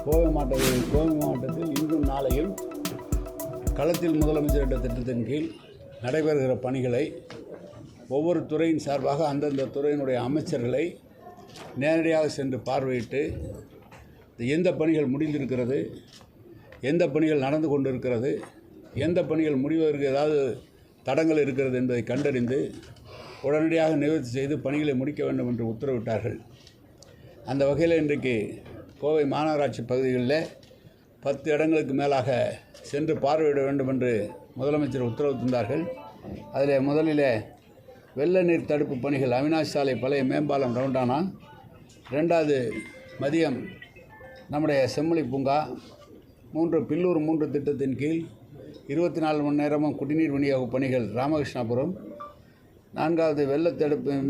கோவை மாவட்டத்தில் இன்றும் நாளையும் களத்தில் முதலமைச்சர் என்ற திட்டத்தின் கீழ் நடைபெறுகிற பணிகளை ஒவ்வொரு துறையின் சார்பாக அந்தந்த துறையினுடைய அமைச்சர்களை நேரடியாக சென்று பார்வையிட்டு எந்த பணிகள் முடிந்திருக்கிறது, எந்த பணிகள் நடந்து கொண்டிருக்கிறது, எந்த பணிகள் முடிவதற்கு ஏதாவது தடங்கள் இருக்கிறது என்பதை கண்டறிந்து உடனடியாக நிவர்த்தி செய்து பணிகளை முடிக்க வேண்டும் என்று உத்தரவிட்டார்கள். அந்த வகையில் இன்றைக்கு கோவை மாநகராட்சி பகுதிகளில் 10 இடங்களுக்கு மேலாக சென்று பார்வையிட வேண்டும் என்று முதலமைச்சர் உத்தரவு தந்தார்கள். அதில் முதலில் வெள்ள நீர் தடுப்பு பணிகள் அவினாஷ் சாலை பழைய மேம்பாலம் ரவுண்டானா, 2வது மதியம் நம்முடைய செம்மொழி பூங்கா, 3 பில்லூர் 3 திட்டத்தின் கீழ் 24 மணி நேரமும் குடிநீர் விநியோக பணிகள் ராமகிருஷ்ணாபுரம், 4வது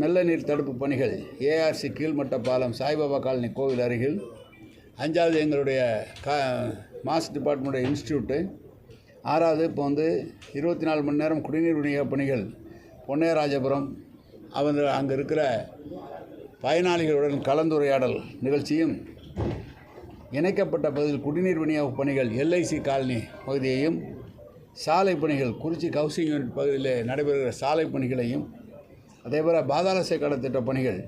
வெள்ள நீர் தடுப்பு பணிகள் ஏஆர்சி கீழ்மட்ட பாலம் சாய்பாபா காலனி கோவில் அருகில், 5வது எங்களுடைய மாஸ் டிபார்ட்மெண்ட் இன்ஸ்டியூட்டு, 6வது இப்போ 24 மணி நேரம் குடிநீர் விநியோக பணிகள் பொன்னையராஜபுரம் அங்கே இருக்கிற பயனாளிகளுடன் கலந்துரையாடல் நிகழ்ச்சியும், இணைக்கப்பட்ட பகுதியில் குடிநீர் விநியோக பணிகள் எல்ஐசி காலனி பகுதியையும், சாலை பணிகள் குறிச்சி ஹவுசிங் யூனிட் பகுதியில் நடைபெறுகிற சாலை பணிகளையும், அதேபோல் பாதாள சாக்கடை திட்ட பணிகள்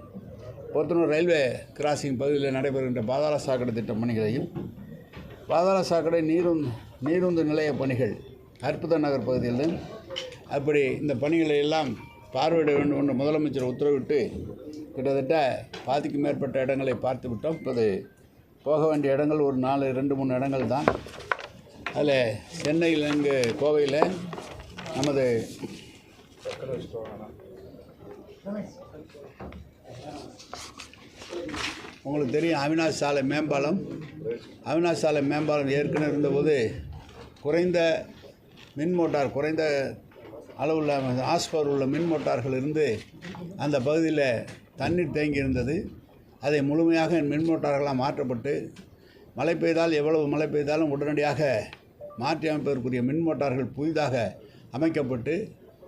போத்தனூர் ரயில்வே கிராசிங் பகுதியில் நடைபெறுகின்ற பாதாள சாக்கடை திட்ட பணிகளையும், பாதாள சாக்கடை நீருந்து நிலைய பணிகள் அற்புத நகர் பகுதியிலும், அப்படி இந்த பணிகளை எல்லாம் பார்வையிட வேண்டும் என்று முதலமைச்சர் உத்தரவிட்டு கிட்டத்தட்ட 10க்கும் மேற்பட்ட இடங்களை பார்த்து விட்டோம். இப்போது போக வேண்டிய இடங்கள் ஒரு 2-3 இடங்கள் தான். அதில் சென்னையில் இங்கு கோவையில் நமது உங்களுக்கு தெரியும் அவினாஷ் சாலை மேம்பாலம் ஏற்கனவே இருந்தபோது குறைந்த அளவுள்ள ஆஸ்பவர் உள்ள மின் மோட்டார்கள் இருந்து அந்த பகுதியில் தண்ணீர் தேங்கி இருந்தது. அதை முழுமையாக மின் மோட்டார்களாக மாற்றப்பட்டு மழை பெய்தால் எவ்வளவு மழை பெய்தாலும் உடனடியாக மாற்றி அமைப்பதற்குரிய மின் மோட்டார்கள் புதிதாக அமைக்கப்பட்டு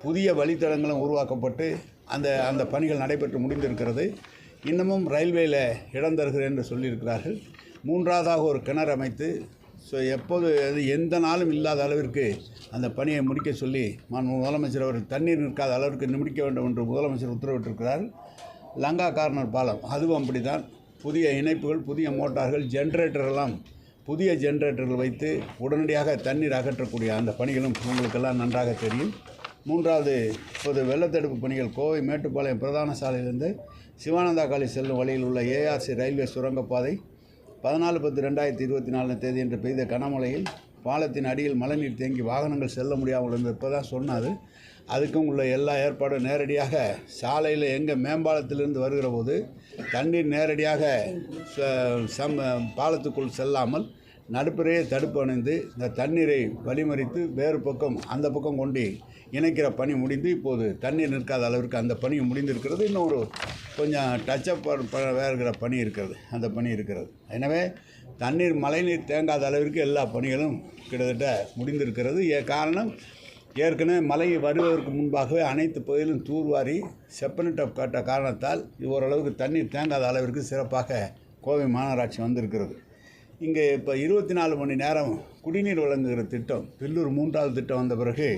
புதிய வழித்தடங்களும் உருவாக்கப்பட்டு அந்த பணிகள் நடைபெற்று முடிந்திருக்கிறது. இன்னமும் ரயில்வேயில் இடம் தருகிறேன் என்று சொல்லியிருக்கிறார்கள். 3வதாக ஒரு கிணறு அமைத்து எப்போது எந்த நாளும் இல்லாத அளவிற்கு அந்த பணியை முடிக்க சொல்லி முதலமைச்சர் அவர் தண்ணீர் நிற்காத அளவிற்கு முடிக்க வேண்டும் என்று முதலமைச்சர் உத்தரவிட்டிருக்கிறார். லங்கா கார்னர் பாலம் அதுவும் அப்படி தான். புதிய இணைப்புகள், புதிய மோட்டார்கள், ஜென்ரேட்டரெல்லாம் புதிய ஜென்ரேட்டர்கள் வைத்து உடனடியாக தண்ணீர் அகற்றக்கூடிய அந்த பணிகளும் உங்களுக்கெல்லாம் நன்றாக தெரியும். 3வது இப்போது வெள்ளத்தடுப்பு பணிகள் கோவை மேட்டுப்பாளையம் பிரதான சாலையிலிருந்து சிவானந்தா காலேஜ் செல்லும் வழியில் உள்ள ஏஆர்சி ரயில்வே சுரங்கப்பாதை 14/10/2024 தேதி என்று பெய்த கனமழையில் பாலத்தின் அடியில் மழைநீர் தேங்கி வாகனங்கள் செல்ல முடியாமல் இருந்தது. இப்போ தான் சொன்னாது. அதுக்கும் உள்ள எல்லா ஏற்பாடும் நேரடியாக சாலையில் எங்கே மேம்பாலத்திலிருந்து வருகிற போது தண்ணீர் நேரடியாக பாலத்துக்குள் செல்லாமல் நடுப்புறையே தடுப்பு அணைந்து இந்த தண்ணீரை வழிமறித்து வேறு பக்கம் அந்த பக்கம் கொண்டு இணைக்கிற பணி முடிந்து இப்போது தண்ணீர் நிற்காத அளவிற்கு அந்த பணி முடிந்திருக்கிறது. இன்னொரு கொஞ்சம் டச்சப் வேறுகிற பணி இருக்கிறது, அந்த பணி இருக்கிறது. எனவே மழைநீர் தேங்காத அளவிற்கு எல்லா பணிகளும் கிட்டத்தட்ட முடிந்திருக்கிறது. காரணம் ஏற்கனவே மழை வருவதற்கு முன்பாகவே அனைத்து பகுதியிலும் தூர்வாரி செப்பனிட்ட காட்ட காரணத்தால் ஓரளவுக்கு தண்ணீர் தேங்காத அளவிற்கு சிறப்பாக கோவை மாநகராட்சி வந்திருக்கிறது. இங்கே இப்போ 24 மணி நேரம் குடிநீர் வழங்குகிற திட்டம் பில்லூர் 3வது திட்டம் வந்த பிறகு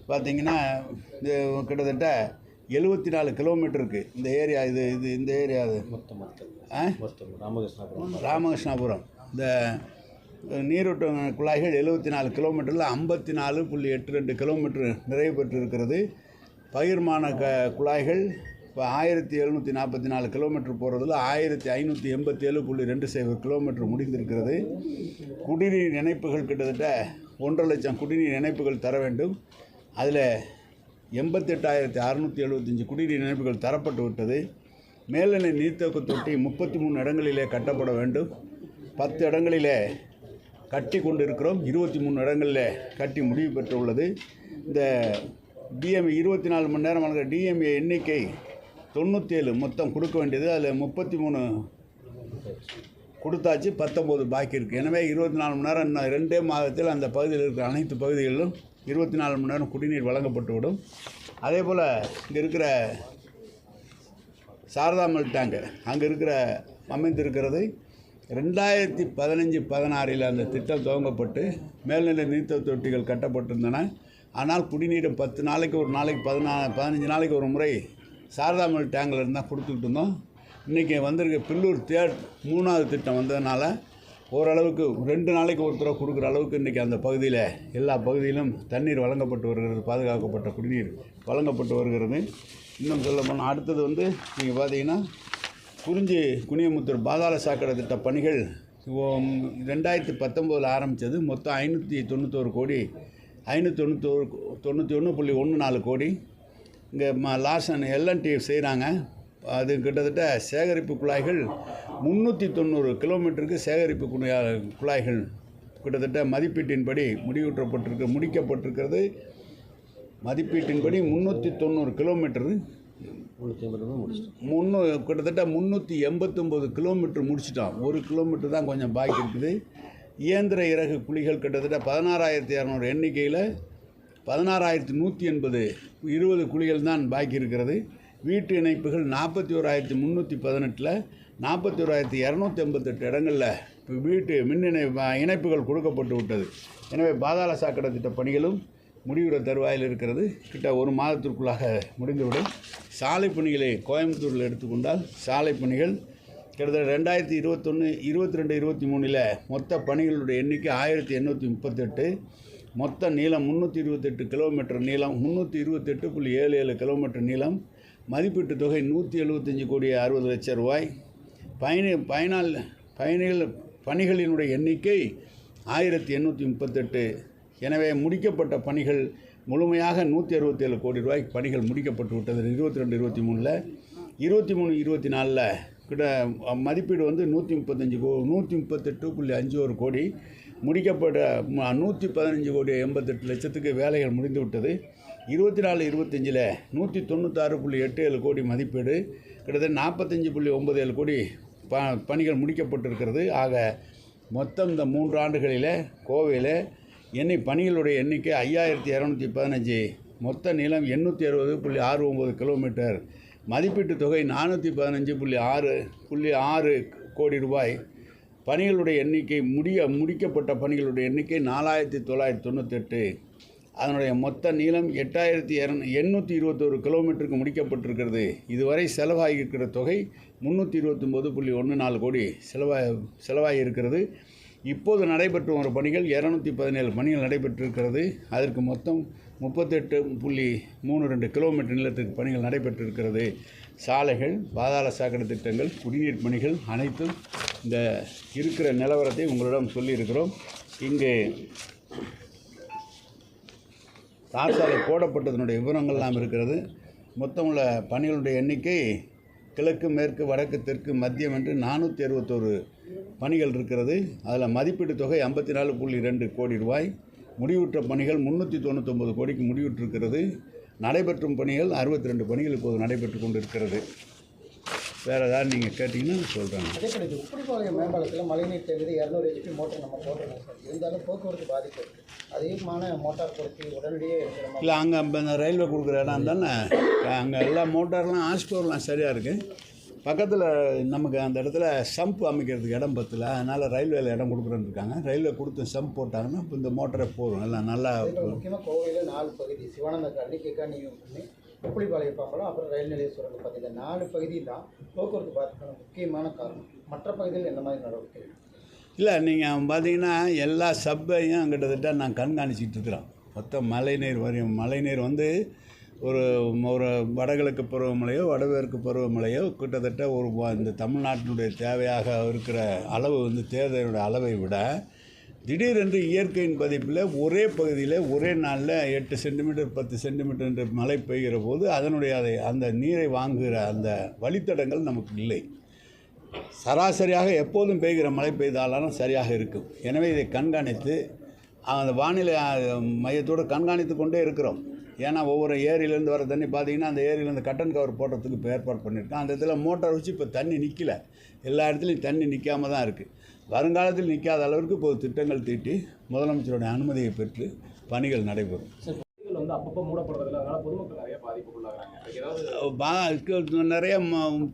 பார்த்திங்கன்னா கிட்டத்தட்ட 74 கிலோமீட்டருக்கு இந்த ஏரியா இந்த ஏரியா ராமகிருஷ்ணாபுரம் இந்த நீரூற்று குழாய்கள் 74 கிலோமீட்டரில் 54.82 கிலோமீட்டர் நிறைவு பெற்றிருக்கிறது. பகிர்மான குழாய்கள் இப்போ 1744 கிலோமீட்டர் போகிறதுல 1587.20 கிலோமீட்டர் முடிந்திருக்கிறது. குடிநீர் இணைப்புகள் கிட்டத்தட்ட 1.5 லட்சம் குடிநீர் இணைப்புகள் தர வேண்டும். அதில் 88,675 குடிநீர் இணைப்புகள் தரப்பட்டு விட்டது. மேல்நிலை நீர்த்தேக்க தொட்டி 33 இடங்களிலே கட்டப்பட வேண்டும். 10 இடங்களிலே கட்டி கொண்டு இருக்கிறோம். 23 இடங்களில் கட்டி முடிவு பெற்றுள்ளது. இந்த டிஎம்ஏ 24 மணி நேரம் வழங்குகிற டிஎம்ஏ எண்ணிக்கை 97 மொத்தம் கொடுக்க வேண்டியது. அதில் 33 கொடுத்தாச்சு, 19 பாக்கி இருக்குது. எனவே 24 மணி நேரம் இன்னும் 2 மாதத்தில் அந்த பகுதியில் இருக்கிற அனைத்து பகுதிகளிலும் 24 மணி நேரம் குடிநீர் வழங்கப்பட்டுவிடும். அதே போல் இங்கே இருக்கிற சாரதா மில்க் டேங்கு அங்கே அமைந்திருக்கிறது. 2015-16 அந்த திட்டம் துவங்கப்பட்டு மேல்நிலை நீர்த்தேக்க தொட்டிகள் கட்டப்பட்டிருந்தன. ஆனால் குடிநீர் 10 நாளைக்கு ஒரு நாளைக்கு 15 நாளைக்கு ஒரு முறை சாரதாமல் டேங்கில் இருந்தால் கொடுத்துக்கிட்டு இருந்தோம். இன்றைக்கி வந்திருக்க பில்லூர் 3வது திட்டம் வந்ததுனால ஓரளவுக்கு 2 நாளைக்கு ஒரு தடவை கொடுக்குற அளவுக்கு இன்றைக்கி அந்த பகுதியில் எல்லா பகுதியிலும் தண்ணீர் வழங்கப்பட்டு வருகிறது. பாதுகாக்கப்பட்ட குடிநீர் வழங்கப்பட்டு வருகிறது. இன்னும் சொல்ல போனால் அடுத்தது நீங்கள் பார்த்தீங்கன்னா குறிஞ்சி குனியமுத்தூர் பாதாள சாக்கடை திட்ட பணிகள் 2019 ஆரம்பித்தது. மொத்தம் 591 கோடி 591.14 கோடி இங்கே லாசன் எல்என்டி செய்கிறாங்க. அது கிட்டத்தட்ட சேகரிப்பு குழாய்கள் 390 கிலோமீட்டருக்கு சேகரிப்பு குழாய்கள் கிட்டத்தட்ட மதிப்பீட்டின்படி முடிக்கப்பட்டிருக்கிறது. மதிப்பீட்டின்படி 390 கிலோமீட்டரு கிட்டத்தட்ட 389 கிலோமீட்டர் முடிச்சிட்டோம். 1 கிலோமீட்டர் தான் கொஞ்சம் பாக்கி இருக்குது. இயந்திர இறகு குழிகள் கிட்டத்தட்ட 16,200 எண்ணிக்கையில் 16,180 20 குழிகள் தான் பாக்கி இருக்கிறது. வீட்டு இணைப்புகள் 41,318 41,288 இடங்களில் வீட்டு மின் இணைப்புகள் கொடுக்கப்பட்டு விட்டது. எனவே பாதாள சாக்கடை திட்ட பணிகளும் முடிவுற தருவாயில் இருக்கிறது. கிட்ட 1 மாதத்திற்குள்ளாக முடிந்துவிடும். சாலை பணிகளை கோயம்புத்தூரில் எடுத்துக்கொண்டால் சாலை பணிகள் கிட்டத்தட்ட 2021, 22, 23 மொத்த பணிகளுடைய எண்ணிக்கை 1,838. மொத்த நீளம் 328 கிலோமீட்டர் நீளம், 328.77 கிலோமீட்டர் நீளம். மதிப்பீட்டு தொகை 175 கோடி 60 லட்சம் ரூபாய். பணிகளினுடைய எண்ணிக்கை 1,838. எனவே முடிக்கப்பட்ட பணிகள் முழுமையாக 167 கோடி ரூபாய் பணிகள் முடிக்கப்பட்டு விட்டது. 22, 23 23, 24 மதிப்பீடு 138.51 கோடி முடிக்கப்பட்ட 115 கோடி 88 லட்சத்துக்கு வேலைகள் முடிந்து விட்டது. 24, 25 196.87 கோடி மதிப்பீடு கிட்டத்தட்ட 45.97 கோடி பணிகள் முடிக்கப்பட்டிருக்கிறது. ஆக மொத்தம் இந்த 3 ஆண்டுகளில் கோவையில் பணிகளுடைய எண்ணிக்கை 5,215. மொத்த நீளம் 860.69 கிலோமீட்டர். மதிப்பீட்டு தொகை 415.6 கோடி ரூபாய். பணிகளுடைய எண்ணிக்கை முடிக்கப்பட்ட பணிகளுடைய எண்ணிக்கை 4,998. அதனுடைய மொத்த நீளம் 8,821 கிலோமீட்டருக்கு முடிக்கப்பட்டிருக்கிறது. இதுவரை செலவாகியிருக்கிற தொகை 329.14 கோடி செலவாகி இருக்கிறது. இப்போது நடைபெற்று வரும் பணிகள் 217 பணிகள் நடைபெற்றிருக்கிறது. அதற்கு மொத்தம் 38.32 கிலோமீட்டர் நீளத்துக்கு பணிகள் நடைபெற்றிருக்கிறது. சாலைகள், பாதாள சாக்கடை திட்டங்கள், குடிநீர் பணிகள் அனைத்தும் இந்த இருக்கிற நிலவரத்தை உங்களிடம் சொல்லியிருக்கிறோம். இங்கே தார் சாலை போடப்பட்டதனுடைய விவரங்கள்லாம் இருக்கிறது. மொத்தம் உள்ள பணிகளுடைய எண்ணிக்கை கிழக்கு, மேற்கு, வடக்கு, தெற்கு, மத்தியம் என்று 461 பணிகள் இருக்கிறது. அதில் மதிப்பீட்டு தொகை 54.2 கோடி ரூபாய். முடிவுற்ற பணிகள் 399 கோடிக்கு முடிவுற்றிருக்கிறது. நடைபெற்றும் பணிகள் 62 பணிகள் இப்போது நடைபெற்று கொண்டிருக்கிறது. வேறு ஏதாவது நீங்கள் கேட்டிங்கன்னா சொல்கிறாங்க. அதேபடி உப்படிப்பாளையம் மேம்பாலத்தில் மழைநீர் தேங்குது 200 HP மோட்டர் நம்ம போட்டுருக்கோம் சார். இருந்தாலும் போக்குவரத்து பாதிப்பு இருக்குது. அதிகமான மோட்டார் பொருத்தி உடனடியே இல்லை, அங்கே இந்த ரயில்வே கொடுக்குற இடம் தானே, அங்கே எல்லா மோட்டார்லாம் ஹாஸ்போர்லாம் சரியாக இருக்குது. பக்கத்தில் நமக்கு அந்த இடத்துல சம்ப் அமைக்கிறதுக்கு இடம் பத்தல, அதனால் ரயில்வேல இடம் கொடுக்குறேன்னு இருக்காங்க. ரயில்வே கொடுத்து சம்ப் போட்டாங்கன்னா இப்போ இந்த மோட்டரை போடும் எல்லாம் நல்லா. முக்கியமாக கோவையில் 4 பகுதி சிவானந்த கண்ணி கேக்கானியும் பண்ணி உப்படிப்பாளையம் பாம்பலம் அப்புறம் ரயில் நிலைய சுரங்க பார்த்தீங்க 4 பகுதி தான் போக்குவரத்து பாதிப்பான முக்கியமான காரணம். மற்ற பகுதியில் எந்த மாதிரி நடவடிக்கை? இல்லை, நீங்கள் பார்த்தீங்கன்னா எல்லா சப்பையும் கிட்டத்தட்ட நான் கண்காணிச்சிட்டு இருக்கிறோம். மொத்தம் மழைநீர் ஒரு வடகிழக்கு பருவமழையோ வடமேற்கு பருவமழையோ கிட்டத்தட்ட இந்த தமிழ்நாட்டினுடைய தேவையாக இருக்கிற அளவு தேர்தலுடைய அளவை விட திடீரென்று இயற்கையின் பதிப்பில் ஒரே பகுதியில் ஒரே நாளில் 8 சென்டிமீட்டர் 10 சென்டிமீட்டர் என்று மழை பெய்கிற போது அந்த நீரை வாங்குகிற அந்த வழித்தடங்கள் நமக்கு இல்லை. சராசரியாக எப்போதும் பெய்கிற மழை பெய்தாலும் சரியாக இருக்கும். எனவே இதை கண்காணித்து அந்த வானிலை மையத்தோடு கண்காணித்து கொண்டே இருக்கிறோம். ஏன்னா ஒவ்வொரு ஏரியிலேருந்து வர தண்ணி பார்த்திங்கன்னா அந்த ஏரியிலேருந்து கட்டன் கவர் போடுறதுக்கு இப்போ ஏற்பாடு பண்ணியிருக்கோம். அந்த இடத்துல மோட்டார் வச்சு இப்போ தண்ணி நிற்கல, எல்லா இடத்துலையும் தண்ணி நிற்காம தான் இருக்குது. வருங்காலத்தில் நிற்காத அளவிற்கு இப்போது திட்டங்கள் தீட்டி முதலமைச்சருடைய அனுமதியை பெற்று பணிகள் நடைபெறும். அப்பப்போ மூடப்படுறதில்ல, அதனால் பொதுமக்கள் நிறைய பாதிப்புக்குள்ளாகிறாங்க. நிறைய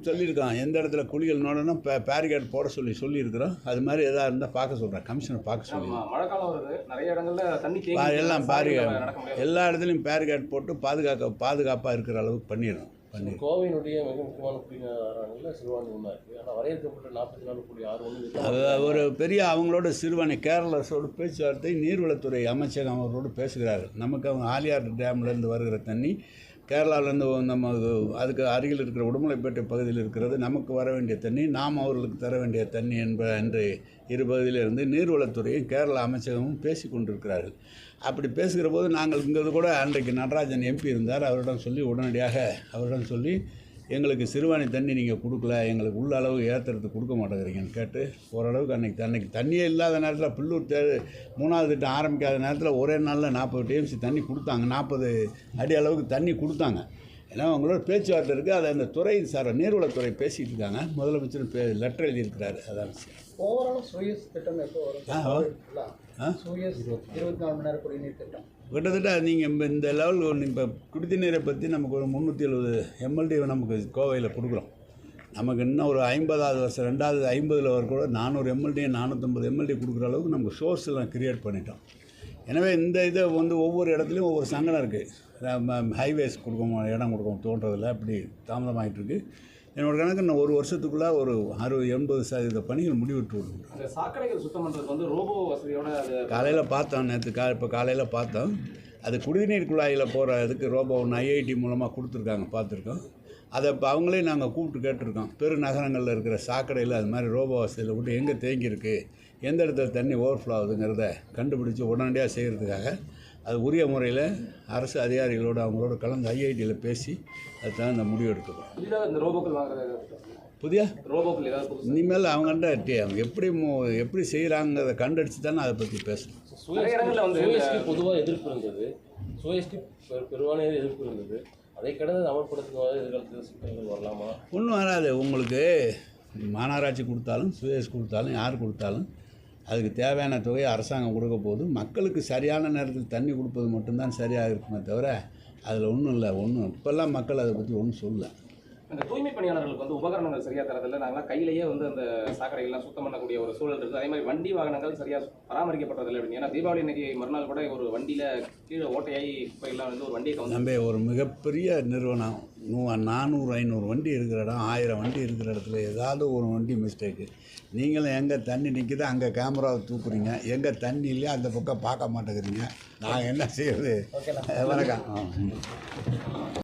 சொல்லியிருக்கான். எந்த இடத்துல குழிகள் நோடணும் பேரிகேட் போட சொல்லியிருக்கிறோம். அது மாதிரி எதாக இருந்தால் பார்க்க சொல்கிறேன், கமிஷனர் பார்க்க சொல்லி. மழைக்காலம் வருது, நிறைய இடங்கள்ல தண்ணி எல்லாம் எல்லா இடத்துலையும் பேரிகேட் போட்டு பாதுகாப்பாக இருக்கிற அளவுக்கு பண்ணிடணும். கோவையினுடைய மிக முக்கியமான குடிநீர் சிறுவாணி ஒன்றா இருக்குது. ஆனால் வரையறுக்கப்பட்ட 44.61 அது ஒரு பெரிய அவங்களோட சிறுவாணி கேரளஸோட பேச்சுவார்த்தை நீர்வளத்துறை அமைச்சகம் அவர்களோடு பேசுகிறார்கள். நமக்கு அவங்க ஆலியார் டேம்லேருந்து வருகிற தண்ணி கேரளாவிலேருந்து நம்ம அதுக்கு அருகில் இருக்கிற உடுமலைப்பேட்டை பகுதியில் இருக்கிறது. நமக்கு வர வேண்டிய தண்ணி நாம் அவர்களுக்கு தர வேண்டிய தண்ணி என்று இரு பகுதியிலிருந்து நீர்வளத்துறையும் கேரளா அமைச்சகமும் பேசி கொண்டிருக்கிறார்கள். அப்படி பேசுகிற போது நாங்கள் இங்கிறது கூட அன்றைக்கு நடராஜன் எம்பி இருந்தார். உடனடியாக அவரிடம் சொல்லி எங்களுக்கு சிறுவாணி தண்ணி நீங்கள் கொடுக்கல, எங்களுக்கு உள்ள அளவு ஏற்றுறதுக்கு கொடுக்க மாட்டேங்கிறீங்கன்னு கேட்டு ஓரளவுக்கு அன்றைக்கி தண்ணியே இல்லாத நேரத்தில் பில்லூர் 3வது திட்டம் ஆரம்பிக்காத நேரத்தில் ஒரே நாளில் 40 டிஎம்சி தண்ணி கொடுத்தாங்க. 40 அடி அளவுக்கு தண்ணி கொடுத்தாங்க. ஏன்னா அவங்களோட பேச்சுவார்த்தை இருக்குது. அதை அந்த துறை நீர்வளத்துறை பேசிகிட்டு இருக்காங்க. முதலமைச்சர் லெட்டர் எழுதியிருக்கிறாரு. அதான் விஷயம். ஓவரால் சூயஸ் திட்டம் எப்போ வரும்? சூயஸ் 24 மணி நேர குடிநீர் திட்டம் கிட்டத்தட்ட நீங்கள் இந்த லெவல் இப்போ குடிநீரை பற்றி நமக்கு ஒரு 370 எம்எல்டி நமக்கு கோவையில் கொடுக்குறோம். நமக்கு இன்னும் ஒரு 50வது வருஷம் 2050 வர கூட 400 எம்எல்டி 450 எம்எல்டி கொடுக்குற அளவுக்கு நமக்கு சோர்ஸ்லாம் க்ரியேட் பண்ணிட்டோம். எனவே இந்த இதை ஒவ்வொரு இடத்துலையும் ஒவ்வொரு சங்கடம் இருக்குது. ஹைவேஸ் இடம் கொடுக்க தோன்றதில்லை, அப்படி தாமதமாகிட்டுருக்கு. என்னோட கணக்கு இன்னும் ஒரு வருஷத்துக்குள்ளே ஒரு 60-80% பணிகள் முடிவிட்டு விடுவோம். சாக்கடைகள் சுத்தம் பண்ணுறது ரோபோ வசதியோட காலையில் பார்த்தோம், இப்போ காலையில் பார்த்தோம். அது குடிநீர் குழாயில் போகிற இதுக்கு ரோபோ ஒன்று ஐஐடி மூலமாக கொடுத்துருக்காங்க, பார்த்துருக்கோம். அதை இப்போ அவங்களே நாங்கள் கூப்பிட்டு கேட்டிருக்கோம். பெருநகரங்களில் இருக்கிற சாக்கடையில் அது மாதிரி ரோபோ வசதியில் விட்டு எங்கே தேங்கியிருக்கு, எந்த இடத்துல தண்ணி ஓவர்ஃப்ளோ ஆகுதுங்கிறத கண்டுபிடிச்சி உடனடியாக செய்கிறதுக்காக அது உரிய முறையில் அரசு அதிகாரிகளோடு அவங்களோட கலந்து ஐஐடியில் பேசி அது தகுந்த முடிவு எடுத்துக்கணும். இந்த ரோபோக்கள் வாங்குறது புதிய ரோபோக்கள் ஏதாவது இனிமேல் அவங்கள்ட்ட அவங்க எப்படி செய்கிறாங்கிறத கண்டடிச்சு தானே அதை பற்றி பேசணும். சுயஸ்க்கு பொதுவாக எதிர்ப்பு இருந்தது, சுயஸ்க்கு பெருவான எதிர்ப்பு இருந்தது. அதை கடந்து அமல்படுத்தும் எதிர்காலத்தில் சிக்கல்கள் வரலாமா? ஒன்றும் வராது. உங்களுக்கு மாநகராட்சி கொடுத்தாலும் சுயஸ் கொடுத்தாலும் யார் கொடுத்தாலும் அதுக்கு தேவையான தொகையை அரசாங்கம் கொடுக்க போது மக்களுக்கு சரியான நேரத்தில் தண்ணி கொடுப்பது மட்டும்தான் சரியாக இருக்குமே தவிர அதில் ஒன்றும் இல்லை. இப்போல்லாம் மக்கள் அதை பற்றி ஒன்றும் சொல்லலை. இந்த தூய்மை பணியாளர்களுக்கு உபகரணங்கள் சரியாக தரதில்லை. நாங்களாம் கையிலேயே அந்த சாக்கடைகள்லாம் சுத்தம் பண்ணக்கூடிய ஒரு சூழல் இருக்குது. அதே மாதிரி வண்டி வாகனங்கள் சரியாக பராமரிக்கப்பட்டதில்லை அப்படின்னு. ஏன்னா தீபாவளி இன்னைக்கு மறுநாள் கூட ஒரு வண்டியில் கீழே ஓட்டையாகி குப்பையெல்லாம் ஒரு வண்டியை நம்ம ஒரு மிகப்பெரிய நிறுவனம் 400-500 வண்டி இருக்கிற இடம், 1000 வண்டி இருக்கிற இடத்துல ஏதாவது ஒரு வண்டி மிஸ்டேக்கு. நீங்களும் எங்கே தண்ணி நிற்கிதோ அங்கே கேமராவை தூக்குறீங்க, எங்கே தண்ணி இல்லையா அந்த பக்கம் பார்க்க மாட்டேங்கிறீங்க. நாங்கள் என்ன செய்யறது? வணக்கம்.